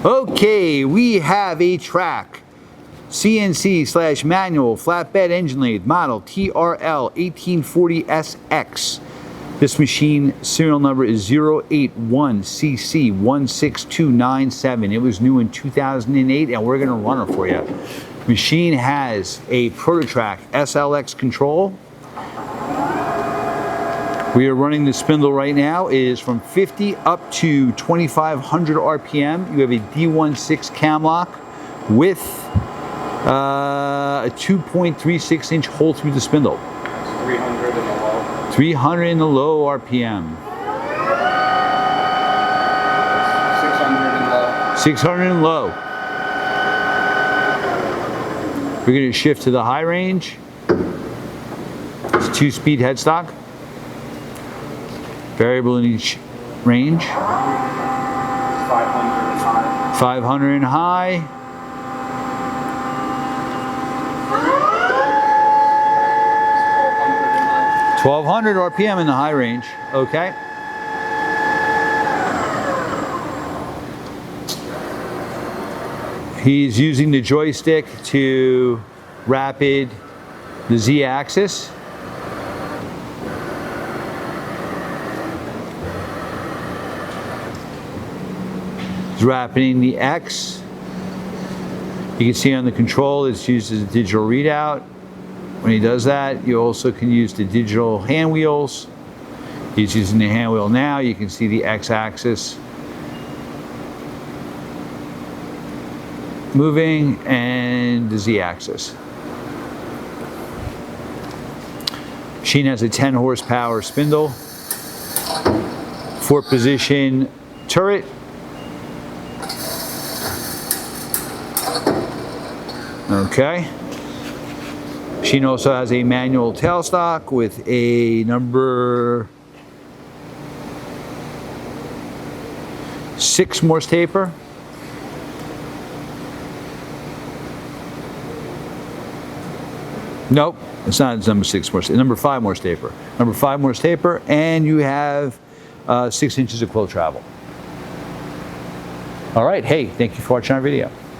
Okay, we have a TRAK CNC / manual flatbed engine lathe model TRL1840SX. This machine serial number is 081CC16297. It was new in 2008 and we're going to run it for you. Machine has a ProtoTRAK SLX control. We are running the spindle right now. It is from 50 up to 2500 RPM. You have a D16 CAMLOCK with a 2.36 inch hole through the spindle. 300 in the low. 300 in the low RPM. 600 in low. 600 in low. We're going to shift to the high range. It's 2-speed headstock. Variable in each range. 500 in high. 500 in high. 1200 RPM in the high range. Okay. He's using the joystick to rapid the Z-axis. He's rapiding the X. You can see on the control it's used as a digital readout. When he does that, you also can use the digital hand wheels. He's using the hand wheel now. You can see the X-axis moving and the Z-axis. Machine has a 10 horsepower spindle, 4-position turret. Okay. Machine also has a manual tailstock with a number 6 Morse taper. Nope, it's not number 6 Morse, number 5 Morse taper. Number 5 Morse taper, and you have 6 inches of quill travel. All right, hey, thank you for watching our video.